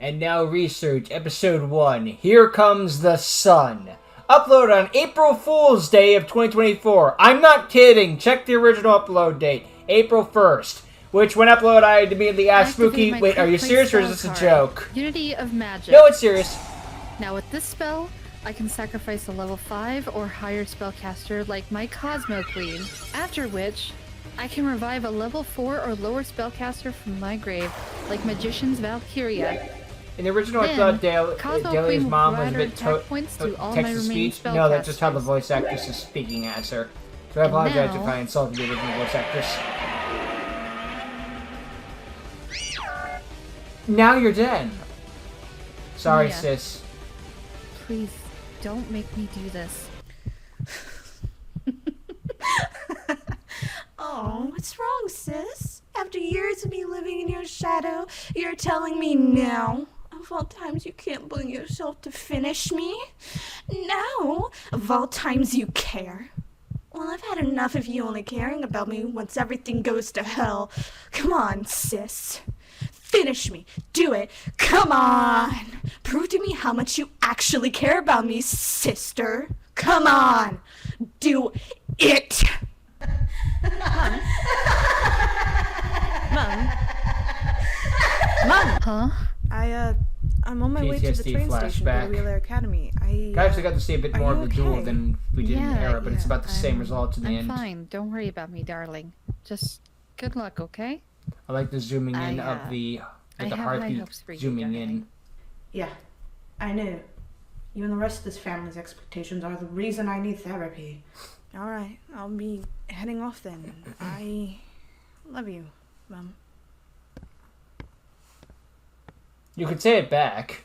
And now Resurge, Episode 1, Here Comes the Sun. Upload on April Fool's Day of 2024. I'm not kidding. Check the original upload date. April 1st. Which, when upload, I immediately asked Spooky, wait, are you serious or is this a joke? Unity of Magic. No, it's serious. Now with this spell, I can sacrifice a level 5 or higher spellcaster like my Cosmo Queen. After which, I can revive a level 4 or lower spellcaster from my grave, like Magician's Valkyria. In the original, I thought Dahlia's mom was a bit text-to-speech. No, that's just how the voice actress is speaking as her. So I apologize if I insulted the original voice actress. Now you're dead. Sorry, Mia, sis. Please, don't make me do this. Oh, what's wrong, sis? After years of me living in your shadow, you're telling me now, of all times you can't bring yourself to finish me? Now, of all times you care? Well, I've had enough of you only caring about me once everything goes to hell. Come on, sis. Finish me. Do it. Come on. Prove to me how much you actually care about me, sister. Come on. Do it. Mom. Mom. Huh? I'm on my way to the PTSD train station to flashback. Wheeler Academy. I actually got to see a bit more of the okay? duel than we did in Yeah, Era, but it's about the same I'm- results in the I'm end. fine. Don't worry about me, darling. Just good luck, okay? I like the zooming in I of the have high heartbeat hopes for you, zooming in. darling. Yeah, I knew. You and the rest of this family's expectations are the reason I need therapy. Alright, I'll be heading off then. I love you, Mom. You could say it back.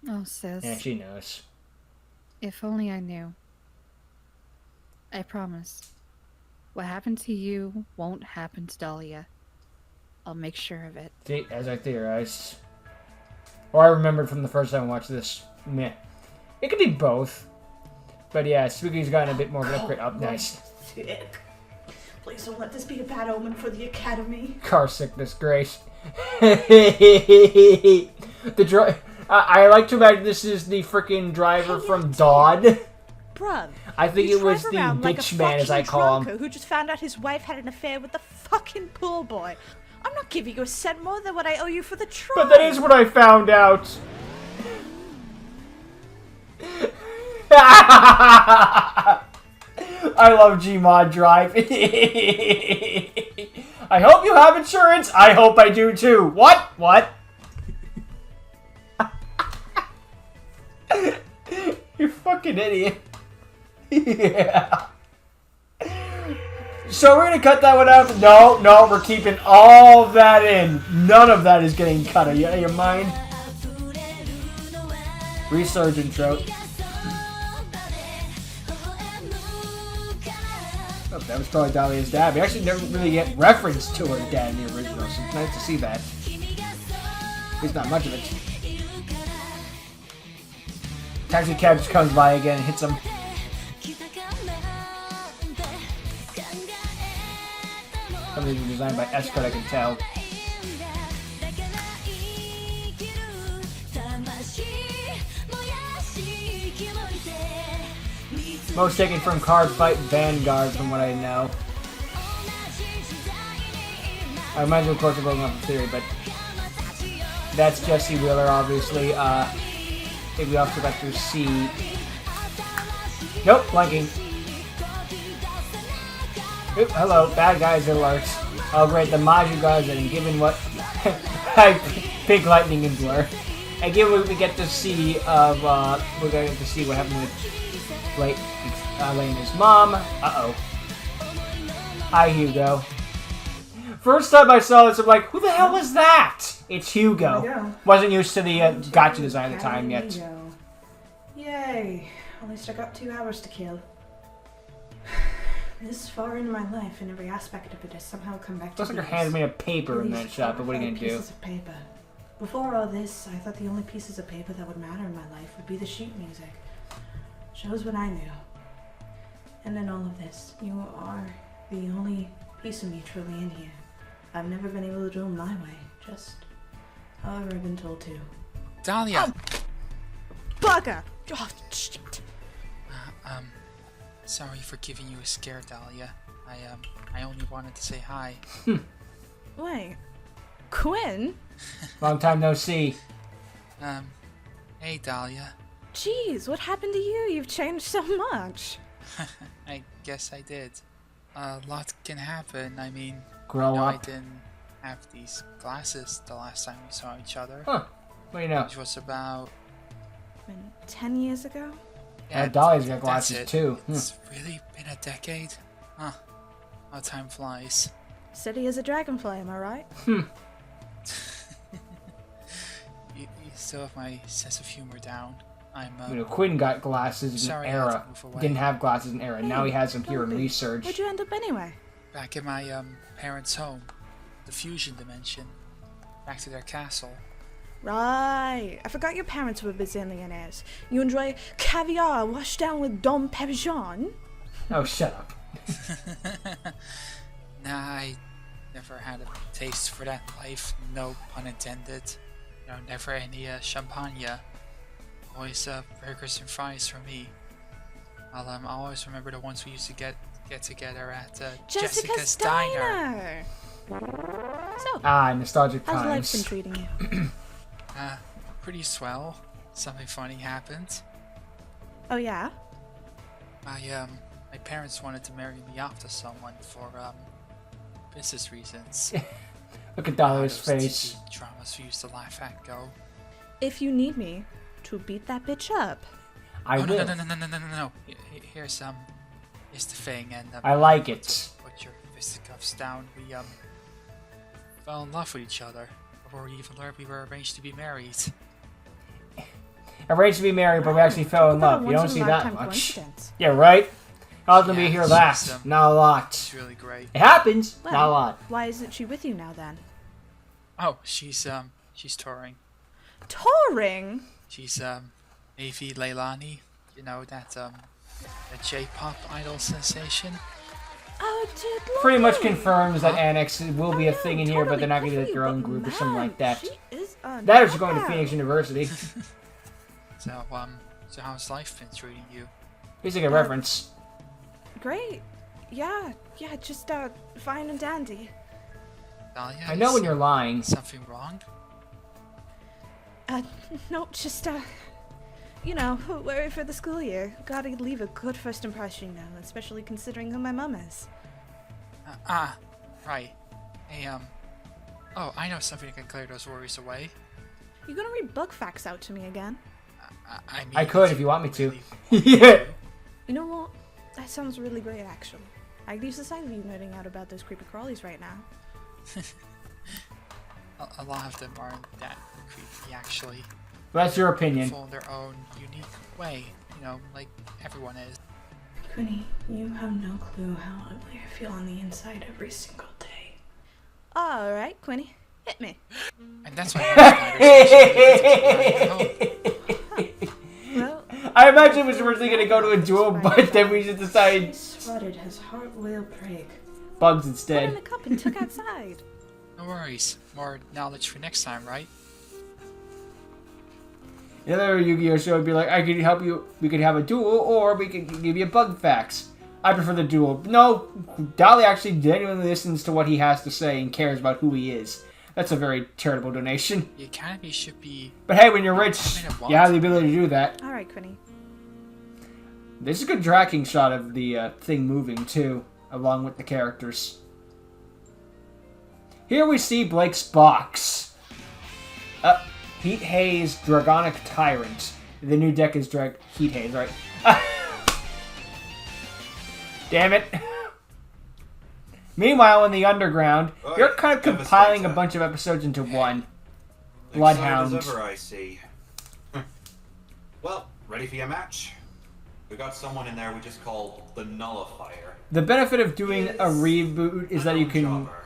Oh, sis. Yeah, she knows. If only I knew. I promise. What happened to you won't happen to Dahlia. I'll make sure of it. See, as I theorized. Or I remembered from the first time I watched this. Meh. It could be both. But yeah, Spooky's gotten a bit more of an upgrade. Up nice. Sick. Please don't let this be a bad omen for the academy. Car sickness, great. I like to imagine this is the freaking driver from Dodd. Bruh, I think you it was drive the around like a bitch man, as I fucking call him. drunker who just found out his wife had an affair with the fucking pool boy. I'm not giving you a cent more than what I owe you for the try. But that is what I found out. I love Gmod Drive. I hope you have insurance. I hope I do too. What? What? You fucking idiot. Yeah. So we're gonna cut that one out? No, no, we're keeping all of that in. None of that is getting cut. Are you out of your mind? Resurge intro. Oh, that was probably Dahlia's dad. We actually never really get reference to her dad in the original, so it's nice to see that. At least not much of it. Taxi cab just comes by again and hits him. Some of these were designed by Escort, I can tell. Most taken from Card Fight Vanguard, from what I know. I imagine, of course, we're going off the theory, but that's Jesse Wheeler, obviously. I think we also got to see. Nope, blanking. Oop, hello, bad guys alert. Oh great, the Maju guys, and given what Pink Lightning and Blur. And given what we get to see of, we're going to get to see what happened with Lena's mom. Uh-oh. Hi, Hugo. First time I saw this, I'm like, who the hell is that? It's Hugo. Wasn't used to the gotcha design at the time yet. Yay. At least I got 2 hours to kill. This far in my life, and every aspect of it has somehow come back to Looks like her hand's made of paper in that shot, but what are you gonna do? Pieces of paper. Before all this, I thought the only pieces of paper that would matter in my life would be the sheet music. Shows what I knew. And in all of this, you are the only piece of me truly in here. I've never been able to do them my way, just however I've been told to. Dahlia! Bugger! Oh, shit. Sorry for giving you a scare, Dahlia. I only wanted to say hi. Wait. Quinn? Long time no see. Hey, Dahlia. Jeez, what happened to you? You've changed so much. I guess I did. A lot can happen. I mean, Grow I up. didn't have these glasses the last time we saw each other. Huh. What do you know? Which was about... Been 10 years ago? Dolly's got that's glasses it. too. It's really been a decade. Huh. How time flies. Steady as a dragonfly, am I right? You still have my sense of humor down. I'm, You know, Quinn got glasses in sorry I had to Era. move away. Didn't have glasses in Era. Now he has them here in Toby, Resurge. Where'd you end up anyway? back in my, parents' home. The fusion dimension. Back to their castle. Right. I forgot your parents were bazillionaires. You enjoy caviar washed down with Dom Perignon? Oh, shut up. Nah, I never had a taste for that life. No pun intended. You know, never any, champagne. Always, burgers and fries for me. I'll always remember the ones we used to get together at, Jessica's Diner. So, Ah, nostalgic how's life been times. treating you? Pretty swell. Something funny happened. Oh, yeah? My parents wanted to marry me off to someone for, business reasons. Look at Dollar's Those face. TV dramas we used to laugh at go. If you need me to beat that bitch up. I Oh, will. no. Here's the thing, and I like it. Put your fisticuffs down. We fell in love with each other before we even learned we were arranged to be married. Arranged to be married, but we actually fell in Talk about love. a You don't see that once-in-a-lifetime much. coincidence. Yeah, right? How often do we Yeah, hear it's that? just, Not a lot. It's really great. It happens, Well, not a lot. Why isn't she with you now then? Oh, she's touring. Touring? She's Avi Leilani. You know that J-pop idol sensation. Oh, dude, Pretty much lovely. confirms that Annex will be a I know, thing in here, but they're not going to totally get their own but group or something man, like that. She is a That or she's going to knockout. Phoenix University. So how's life been treating you? Basic a reference. Great. Yeah, just fine and dandy. Dahlia, I know is when you're lying. something wrong? Nope, just you know, worried for the school year. Gotta leave a good first impression now, especially considering who my mom is. Right. Hey, oh, I know something that can clear those worries away. You gonna read bug facts out to me again? I mean, I could if you want me to. really Yeah. You know what? That sounds really great, actually. I could use the side of you nerding out about those creepy crawlies right now. a lot of them aren't that creepy, actually. That's your opinion. Full in their own unique way, you know, like everyone is. Quinny, you have no clue how ugly I feel on the inside every single day. Alright, Quinny, hit me. And that's why Well, I imagine we was originally going to go to a duel, but then we just decided Swatted his heart will break. bugs put in instead. a cup and took outside. No worries. More knowledge for next time, right? The other Yu-Gi-Oh show would be like, I could help you, we could have a duel, or we could give you bug facts. I prefer the duel. No, Dolly actually genuinely listens to what he has to say and cares about who he is. That's a very charitable donation. The Academy should be... But hey, when you're rich, you have the ability to do that. Alright, Quinny. This is a good tracking shot of the thing moving, too, along with the characters. Here we see Blake's box. Heat Haze, Dragonic Tyrant. The new deck is Heat Haze, right? Damn it. Meanwhile, in the underground, you're kind of compiling a bunch of episodes into one. Bloodhound. Excited as ever, I see. Well, ready for your match? We got someone in there we just called the Nullifier. The benefit of doing a reboot is that you can Jobber.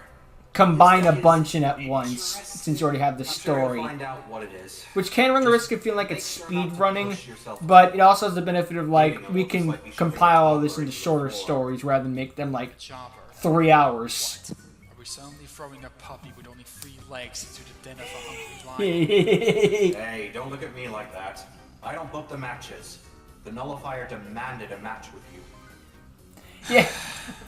combine a bunch in at once, since you already have the I'm sure you'll story. find out what it is. Which can run the risk of feeling like it's speed running, but it also has the benefit of, like, we can compile all this into shorter stories rather than make them, like, Jobber. 3 hours. Are We're suddenly throwing a puppy with only 3 legs into the den of a hungry lion. Hey, don't look at me like that. I don't book the matches. The Nullifier demanded a match with you. Yeah,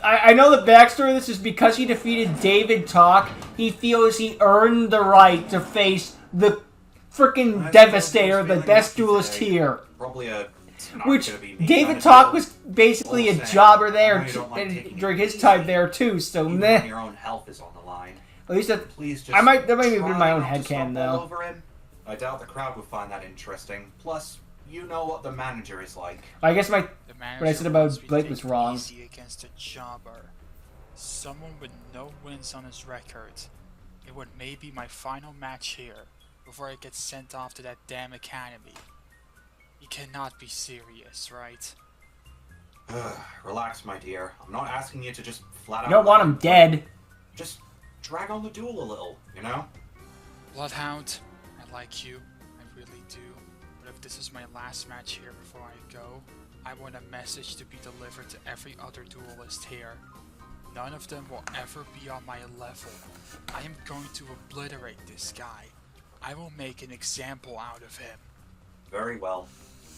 I know the backstory of this is because he defeated David Talk, he feels he earned the right to face the freaking Devastator, the best duelist here. Probably a... Which, David Talk was basically a jobber there during his time there too, so meh. Your own health is on the line. At least that Just might have been my own try not to headcanon stomp all though. over him. I doubt the crowd would find that interesting. Plus, you know what the manager is like. I guess what I said about wants me to Blake take was it wrong. easy against a jobber. Someone with no wins on his record. It would maybe my final match here before I get sent off to that damn academy. You cannot be serious, right? Relax, my dear. I'm not asking you to just flat out... You don't want him dead. Just drag on the duel a little, you know? Bloodhound, I like you. I really do. But if this is my last match here before I go, I want a message to be delivered to every other duelist here. None of them will ever be on my level. I am going to obliterate this guy. I will make an example out of him. Very well.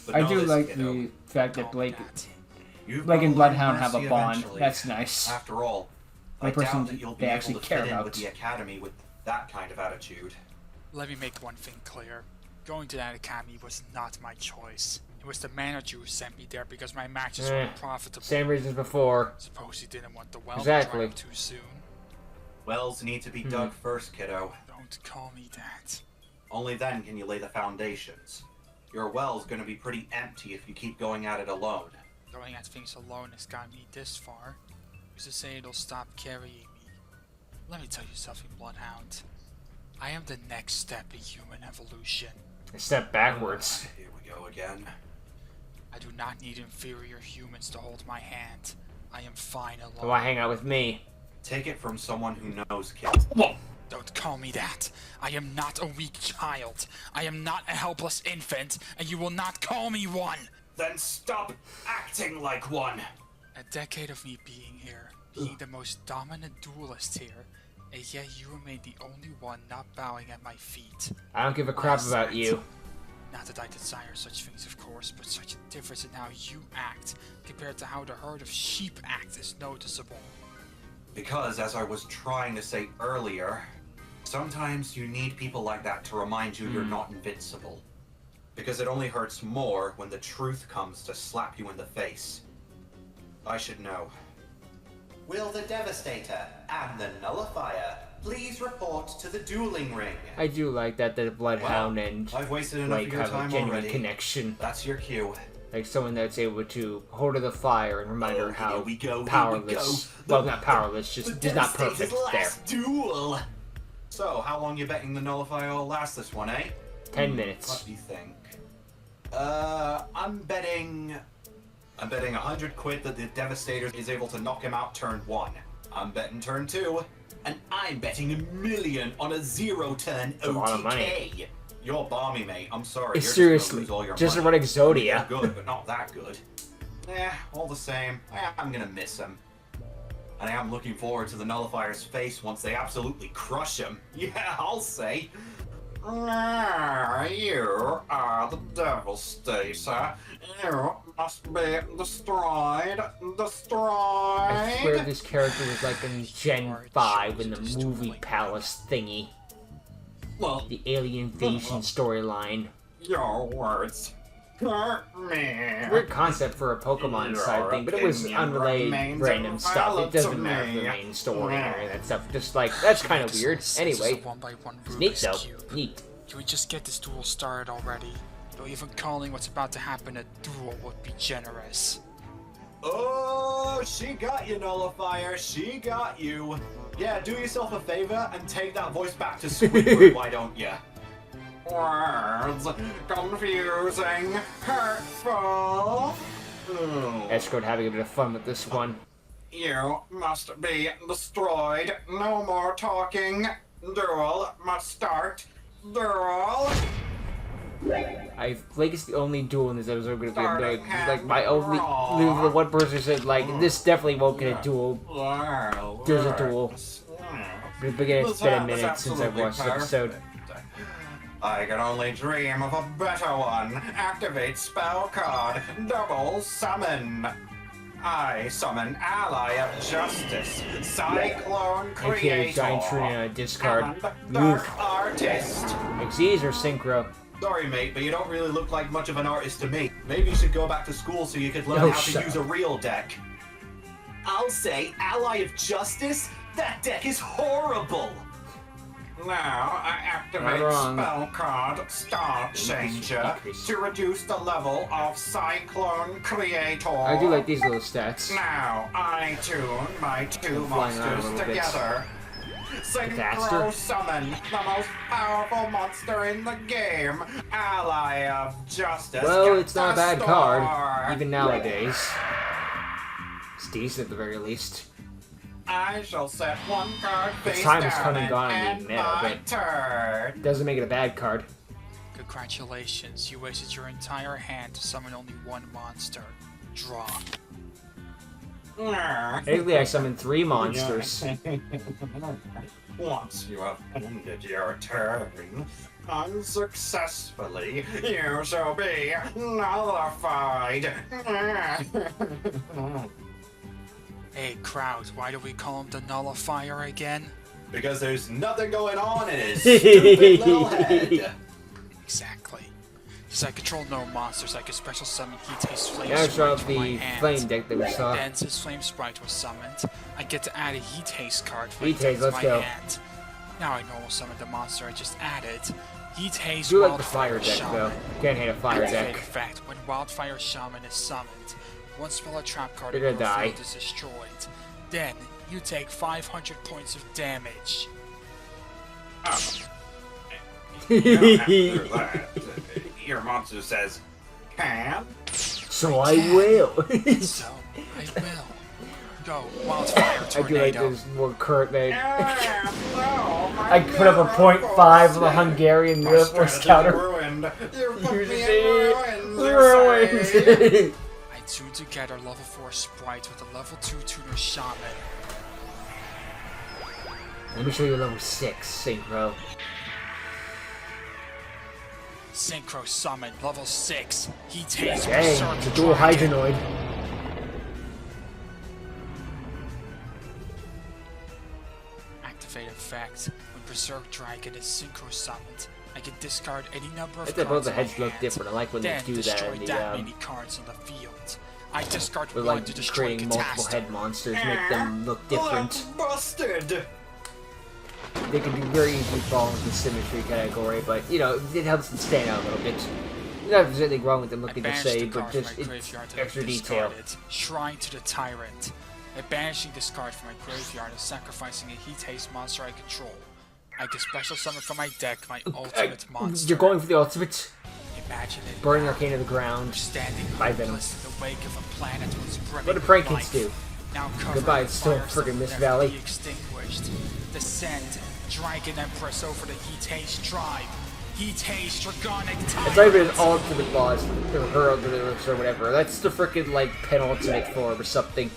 But I know do this, like kiddo. the fact that Call Blake that. You've and got to Bloodhound learn have a mercy bond. eventually. That's nice. After all, The I person doubt that you'll be they able actually to care fit in about. with the academy with that kind of attitude. Let me make one thing clear. Going to that academy was not my choice. It was the manager who sent me there because my matches were unprofitable. Same reasons before. Suppose he didn't want the well Exactly. to dry up too soon. Wells need to be dug first, kiddo. Don't call me that. Only then can you lay the foundations. Your well's gonna be pretty empty if you keep going at it alone. Going at things alone has got me this far. Who's to say it'll stop carrying me? Let me tell you something, Bloodhound. I am the next step in human evolution. A step backwards. Here we go again. I do not need inferior humans to hold my hand. I am fine So alone. why hang out with me? Take it from someone who knows, kid. Don't call me that. I am not a weak child. I am not a helpless infant, and you will not call me one. Then stop acting like one! A decade of me being here, being the most dominant duelist here, and yet you remain the only one not bowing at my feet. I don't give a crap Last about night. you. Not that I desire such things, of course, but such a difference in how you act compared to how the herd of sheep act is noticeable. Because, as I was trying to say earlier, sometimes you need people like that to remind you you're not invincible. Because it only hurts more when the truth comes to slap you in the face. I should know. Will the Devastator and the Nullifier please report to the dueling ring? I do like that the Bloodhound Well, and I've wasted enough Blake of your have a time genuine already. connection. That's your cue. Like someone that's able to hold her the fire and remind her Oh, how here we go, powerless. Well, not powerless, just not perfect there. Last duel. So, how long you betting the Nullifier will last this one, eh? 10 What minutes. do you think? I'm betting 100 quid that the Devastator is able to knock him out turn 1. I'm betting turn 2. And I'm betting $1 million on a 0-turn a lot of OTK. money. You're balmy, mate. I'm sorry. You're Seriously, just gonna lose all your just money. run Exodia. You're good, but not that good. All the same, I'm gonna miss him. And I am looking forward to the Nullifier's face once they absolutely crush him. Yeah, I'll say. You are the Devastator. You must be destroyed. I swear Destroyed. this character was like in Gen 5 in the movie Palace thingy. Well, The alien invasion storyline. your words hurt me. Weird concept for a Pokemon Your side thing, but it was opinion unrelated remains random stuff. It invalid doesn't to matter for the me. main story or any of that stuff. Just like, that's kind of weird. This is Anyway, a 1x1 it's neat Rubik's though. Cube. Neat. Can we just get this duel started already? Though even calling what's about to happen a duel would be generous. Oh, she got you, Nullifier. She got you. Yeah, do yourself a favor and take that voice back to Squidward, why don't ya? Words confusing, hurtful. Escort having a bit of fun with this one. You must be destroyed. No more talking. Duel must start. Duel. Blake is the only duel in this episode going to be Starting like my only the one person who said like this definitely won't get a duel. There's a duel. It's been a That's minute since I've absolutely watched the episode. perfect. I can only dream of a better one. Activate spell card. Double summon. I summon Ally of Justice. Cyclone AKA Creator. Giant Trina discard. And Dark Artist. Xyz or Synchro? Sorry, mate, but you don't really look like much of an artist to me. Maybe you should go back to school so you could learn Oh, how to shut use a real deck. I'll say, Ally of Justice? That deck is horrible! Now, I activate wrong. spell card Star Changer to reduce the level of Cyclone Creator. I do like these little stats. Now, I tune my two Flying around a monsters little bit. together. Faster? Synchro Summon, the most powerful monster in the game, Ally of Justice. Well, Get it's not a the bad store. card, even nowadays. It's decent at the very least. I shall set one card face time has down come and gone in the end meta, my but- turn. Doesn't make it a bad card. Congratulations, you wasted your entire hand to summon only one monster. Draw. Basically, I summoned 3 monsters. Once you have ended your turn, unsuccessfully, you shall be nullified. Hey, crowd, why do we call him the Nullifier again? Because there's nothing going on in his stupid little head. Exactly. Since I control no monsters, I can special summon Heat's Flame Yeah, I saw Sprite from my the hand. flame deck that we saw. Then, since Flame Sprite was summoned, I get to add a Heat Haste card for Heat Haste, let's my go. hand. Now I normal summon the monster I just added. Heat Haste Do like the fire Wildfire deck Shaman. though. Can't hate a fire Activate deck. effect. When Wildfire Shaman is summoned, one spell or trap card You're in your gonna die. field is destroyed. Then, you take 500 points of damage. You don't have to do that. Your monster says, can? So I will. So, I will. Go, Wildfire I feel like Tornado. there's more current than I I put up a 0.5 of a Hungarian force counter. Ruined. You put You me in see? ruins, you say. Ruins. I tune together level 4 Sprite with a level 2 Tuner Shaman. Let me show you level 6 Synchro. Synchro Summon, level 6. Heat Haste Dang, Berserk it's a dual Dragon. Hydronoid. Activate effect. When Berserk Dragon is Synchro Summoned, I can discard any number of I think both cards the in my heads look hand. different. I like when they Then do that destroy in that the many cards on the field. I discard with one like to destroy creating multiple Catastrophe. head monsters, make them look different. Busted. They can be very easily fall into the symmetry category, but you know, it helps them stand out a little bit. Not that there's anything wrong with them I looking the banish same, the but card from just my it's graveyard that extra I've detail. discarded. Shrine to the Tyrant. By banishing this card from my graveyard and sacrificing a Heat Haste monster I control, I can special summon from my deck my ultimate monster. You're going for the ultimate? Imagine it. Burning now. Arcane to the ground. Standing Bye, Venom. hopeless in the wake of a planet was brimming What do with Prankins life. do? Now covered Goodbye, in it's still fires friggin' that will Mist never Valley. be extinguished. Descend, Dragon Empress over the Heat Haste tribe. Heat Haste, Dragonic Tyrant. It's not even an ultimate boss, or her ultimate or whatever. That's the frickin' like penultimate form or something.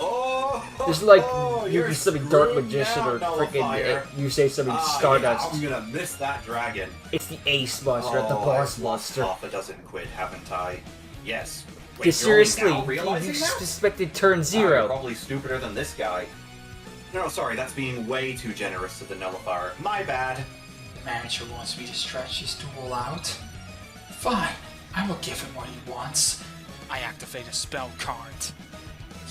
Oh, There's like you you're do something Dark screwed Magician now, or Nullifier. frickin' you say something Yeah, Stardust. I'm gonna miss that dragon. It's the Ace monster, not the boss I've lost monster. half a dozen quid, haven't I? Yes. Wait, Because you're only seriously, now you realizing that? suspected turn You're 0. probably stupider than this guy. No, sorry, that's being way too generous to the Nullifier. My bad. The manager wants me to stretch his duel out. Fine, I will give him what he wants. I activate a spell card.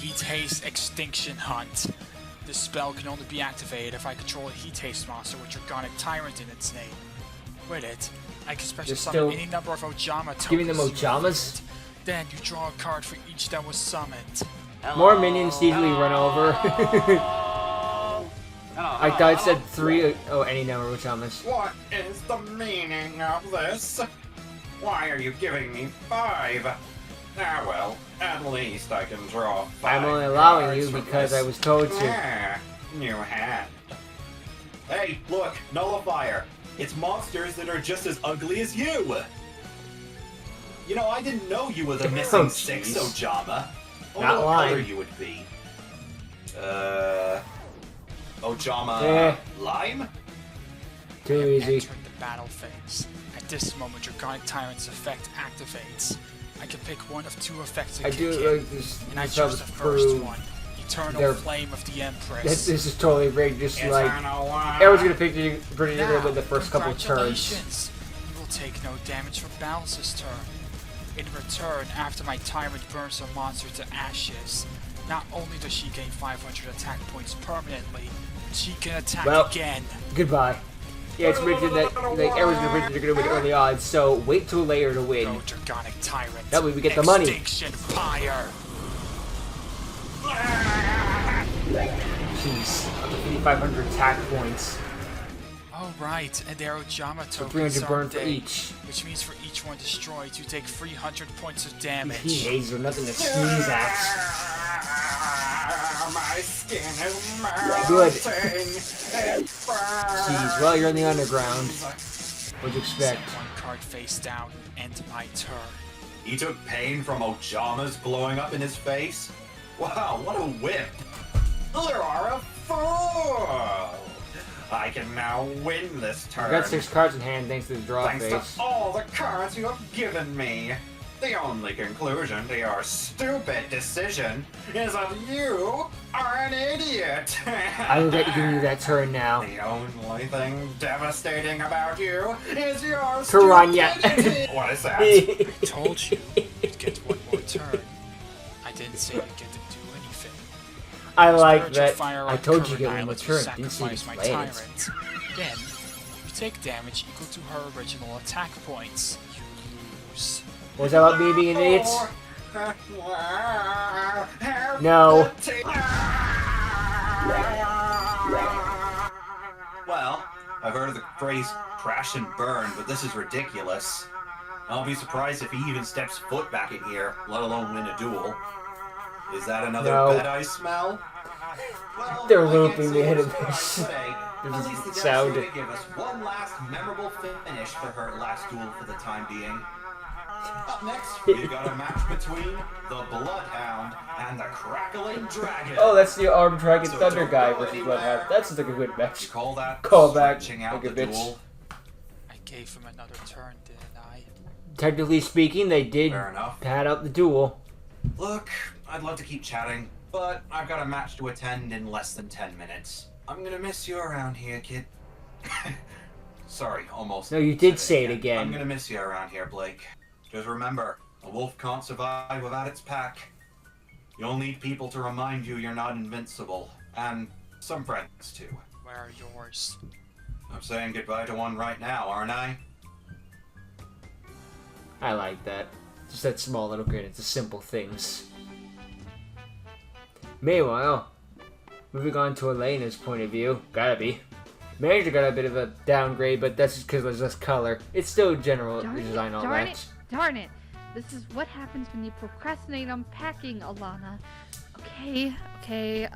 Heat Haste Extinction Hunt. This spell can only be activated if I control a Heat Haste monster with Dragonic Tyrant in its name. With it, I can special You're summon still any number of Ojama tokens. giving them to your Ojamas? field. Then you draw a card for each that was summoned. More minions to easily run over. I thought it said 3. Oh, any number of Chamas. What is the meaning of this? Why are you giving me 5? Ah, well, at least I can draw 5. I'm only allowing you cards from because this. I was told to. Ah, new hand. Hey, look, Nullifier. It's monsters that are just as ugly as you. You know, I didn't know you were the missing Oh, 6 jeez. Ojama. Not what lying. color you would be. Ojama Lime? Too I easy. entered the battle phase. At this moment, Draconic Tyrant's effect activates. I can pick one of two effects to I kick do in, like this. and I This chose helps the first prove one. Eternal their- Flame of the Empress. This is totally rigged. Just like everyone's gonna pick you pretty Now, early the first couple turns. congratulations. You will take no damage from Balance's turn. In return, after my tyrant burns a monster to ashes, not only does she gain 500 attack points permanently, she can attack again. Goodbye. Yeah, it's written that like everyone's gonna predict you're gonna win early odds. So wait till later to win. Go Draconic Tyrant. That way we get the money. Extinction Fire. Jeez, up to 5,500 attack points. Oh right, and there are Ojama So tokens 300 burn aren't for they? each. Which means for each one destroyed, you take 300 points of damage. He hates her, nothing to sneeze at. My skin is melting. Good. Jeez, well, you're in the underground. What'd you expect? Set one card face down, end my turn. He took pain from Ojama's blowing up in his face? Wow, what a whip! You are a fool! I can now win this You turn. got 6 cards in hand thanks to the draw Thanks phase. to all the cards you have given me. The only conclusion to your stupid decision is that you are an idiot. I will get you that turn now. The only thing devastating about you is your Piranha. stupidity. What is that? I told you, you'd get one more turn. I didn't say you'd get to do anything. I like Spiritual that. fire I on told you current to get one islands more will turn. Didn't see sacrifice his my plans. tyrant. Then, you take damage equal to her original attack points. You lose. Was that about me being an idiot? No. Well, I've heard of the phrase crash and burn, but this is ridiculous. I'll be surprised if he even steps foot back in here, let alone win a duel. Is that another No. bed I smell? Well, They're I looping can't the say end of much about this. today. There's At a least the sound. Devastator give us one last memorable finish for her last duel for the time being. Up next, we've got a match between the Bloodhound and the Crackling Dragon. Oh, that's the Armed Dragon So Thunder don't guy go versus anywhere. Bloodhound. That's like a good You match. call that Call back stretching out like a the bitch. duel? I gave him another turn, didn't I? Technically speaking, they did Fair enough. pad out the duel. Look, I'd love to keep chatting, but I've got a match to attend in less than 10 minutes. I'm gonna miss you around here, kid. Sorry, almost. No, you did said say it I'm again. gonna miss you around here, Blake. Just remember, a wolf can't survive without its pack. You'll need people to remind you you're not invincible, and some friends too. Where are yours? I'm saying goodbye to one right now, aren't I? I like that. Just that small little grin. It's the simple things. Meanwhile, moving on to Elena's point of view. Gotta be. Manager got a bit of a downgrade, but that's just because there's less color. It's still general design, all darn that. it, darn it. This is what happens when you procrastinate on packing, Alana. Okay,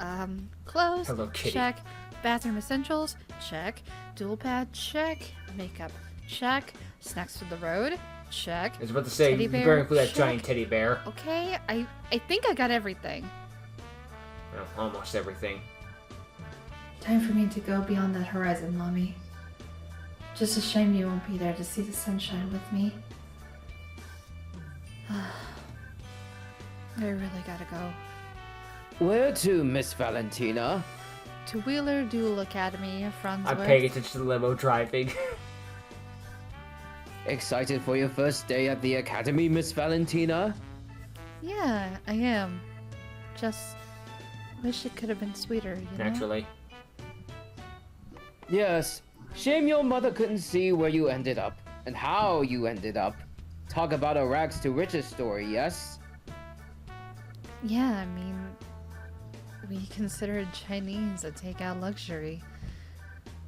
clothes, Hello, kitty. check. Bathroom essentials, check. Dual pad, check. Makeup, check. Snacks for the road, check. I was about to say, Teddy you bear, better include that check. giant teddy bear. Okay, I think I got everything. Well, almost everything. Time for me to go beyond that horizon, Mommy. Just a shame you won't be there to see the sunshine with me. I really gotta go. Where to, Miss Valentina? To Wheeler Duel Academy, I'm Franzworth. paying attention to the limo driving. Excited for your first day at the academy, Miss Valentina? Yeah, I am. Just wish it could have been sweeter, you know? Naturally. Yes. Shame your mother couldn't see where you ended up and how you ended up. Talk about a rags to riches story, yes? Yeah, I mean, we considered Chinese a takeout luxury.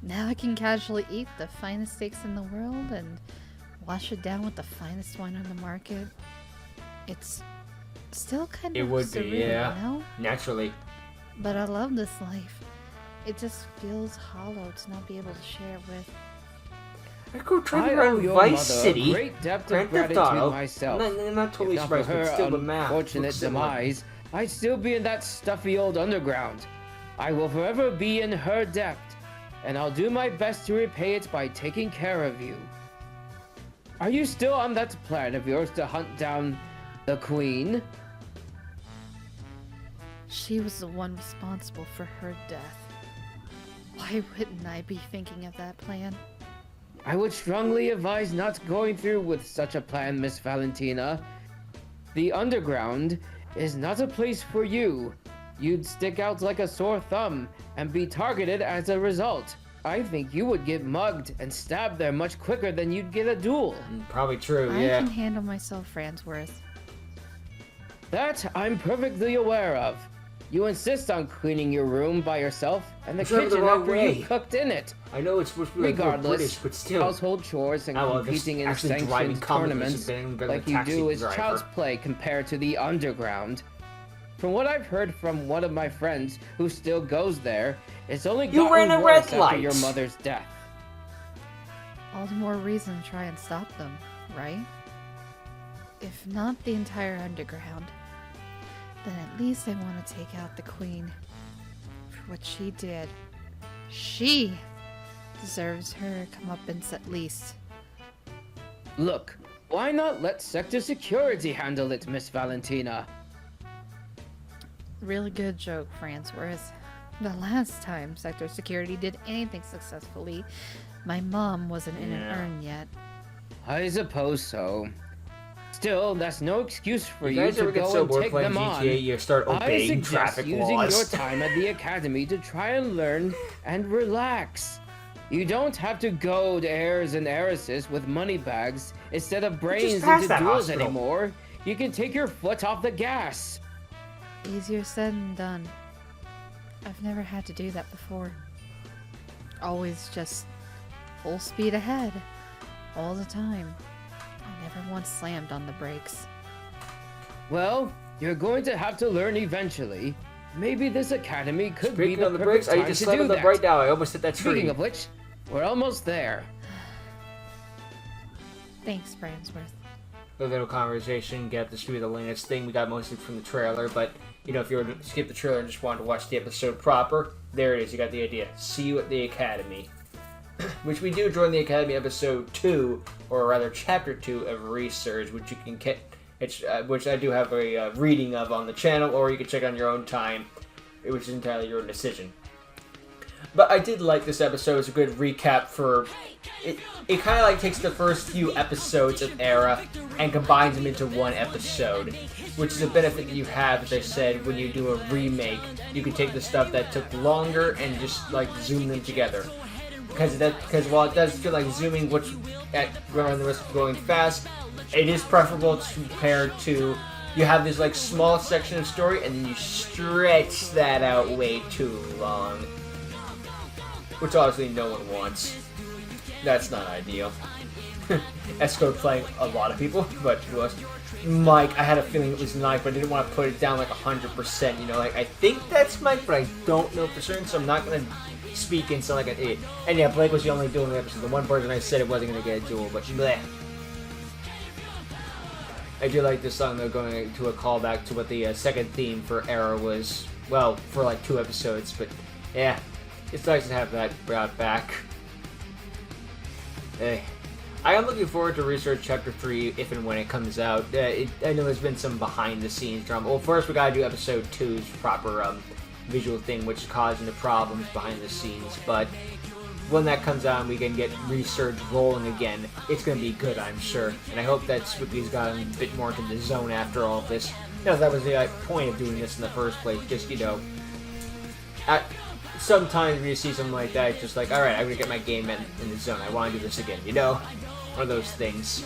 Now I can casually eat the finest steaks in the world and wash it down with the finest wine on the market. It's still kind It of would be, surreal, yeah. you know? Naturally. But I love this life. It just feels hollow to not be able to share it with. I go try I to owe run your Vice mother City. a great depth Grand of Theft gratitude Auto. myself. Not totally If not for surprised, but her still the math. unfortunate looks similar. demise, I'd still be in that stuffy old underground. I will forever be in her debt, and I'll do my best to repay it by taking care of you. Are you still on that plan of yours to hunt down the Queen? She was the one responsible for her death. Why wouldn't I be thinking of that plan? I would strongly advise not going through with such a plan, Miss Valentina. The underground is not a place for you. You'd stick out like a sore thumb and be targeted as a result. I think you would get mugged and stabbed there much quicker than you'd get a duel. Probably true, I yeah. can handle myself, Fransworth. That I'm perfectly aware of. You insist on cleaning your room by yourself and the It's never the kitchen wrong after way. you cooked in it. I know it's supposed to be like more Regardless, British, but still. household chores and Oh, well, competing in actually driving sanctioned companies tournaments have been like the you taxi do is driver. child's play compared to the underground. From what I've heard from one of my friends who still goes there, it's only You gotten ran a worse red after light. your mother's death. All the more reason to try and stop them, right? If not the entire underground, then at least I want to take out the Queen. For what she did. She deserves her comeuppance at least. Look, why not let Sector Security handle it, Miss Valentina? Really good joke, Fransworth. The last time Sector Security did anything successfully, my mom wasn't in an urn yet. I suppose so. Still, that's no excuse for You you guys to ever get go so and bored take playing them on. GTA, you start I obeying suggest traffic using laws. your time at the academy to try and learn and relax. You don't have to goad heirs and heiresses with money bags instead of brains passed into that duels hospital. anymore. You can take your foot off the gas. Easier said than done. I've never had to do that before. Always just full speed ahead. All the time. I never once slammed on the brakes. Well, you're going to have to learn eventually. Maybe this academy could be Speaking the of the perfect brakes, I time just to slammed do on them that. right now. I almost hit that tree. Speaking of which, we're almost there. Thanks, Fransworth. A little conversation, get up to speed of the latest thing we got mostly from the trailer, but you know, if you were to skip the trailer and just wanted to watch the episode proper, there it is, you got the idea. See you at the Academy. Which we do during the Academy episode 2, or rather chapter 2 of Resurge, which you can get, which I do have a reading of on the channel, or you can check on your own time, which is entirely your own decision. But I did like this episode. It's a good recap for... It kind of like takes the first few episodes of Era and combines them into one episode, which is a benefit that you have, as I said, when you do a remake. You can take the stuff that took longer and just like zoom them together. Because while it does feel like zooming, which running the risk of going fast, it is preferable compared to you have this like small section of story and then you stretch that out way too long. Which obviously no one wants. That's not ideal. S-Code playing a lot of people, but to us. Mike, I had a feeling it was Mike, but I didn't want to put it down like 100%, you know, like I think that's Mike, but I don't know for certain, so I'm not going to speak and sound like an idiot. And yeah, Blake was the only duel in the episode. The one person I said it wasn't going to get a duel, but bleh. I do like this song though, going to a callback to what the second theme for Era was, well, for like 2 episodes, but yeah. It's nice to have that brought back. Hey. I am looking forward to Resurge Chapter 3 if and when it comes out. I know there's been some behind-the-scenes drama. Well, first we gotta do Episode 2's proper visual thing, which is causing the problems behind the scenes. But when that comes out and we can get Resurge rolling again, it's gonna be good, I'm sure. And I hope that Spooky's gotten a bit more into the zone after all of this. You know, that was the point of doing this in the first place. Just, you know... Sometimes when you see something like that, it's just like, alright, I'm gonna get my game in the zone. I want to do this again, you know? One of those things.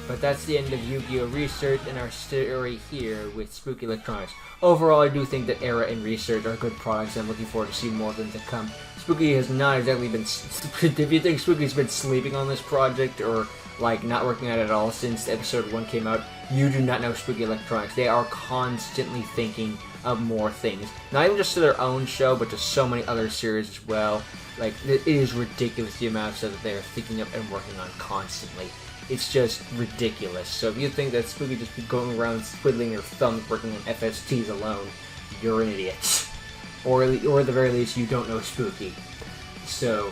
But that's the end of Yu-Gi-Oh! Research and our story here with Spooky Electronics. Overall, I do think that Era and Research are good products, and I'm looking forward to seeing more of them to come. Spooky has not exactly been... If you think Spooky's been sleeping on this project, or like not working on it at all since episode 1 came out, you do not know Spooky Electronics. They are constantly thinking of more things. Not even just to their own show, but to so many other series as well. Like, it is ridiculous the amount of stuff that they are thinking of and working on constantly. It's just ridiculous. So if you think that Spooky just be going around twiddling your thumbs working on FSTs alone, you're an idiot. Or at the very least, you don't know spooky. So,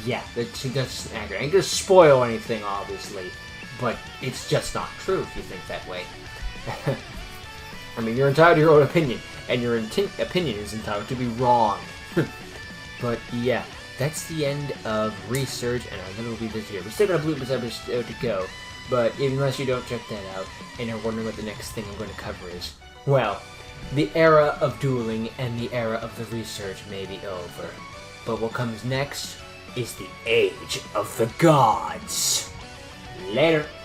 yeah, that's accurate. I ain't gonna spoil anything, obviously, but it's just not true if you think that way. I mean, you're entitled to your own opinion, and your opinion is entitled to be wrong. But yeah, that's the end of Resurge, and I'm gonna leave this here. We still got a bloopers episode to go, but unless you don't check that out, and you're wondering what the next thing I'm going to cover is, well, the era of dueling and the era of the Resurge may be over. But what comes next is the Age of the Gods. Later.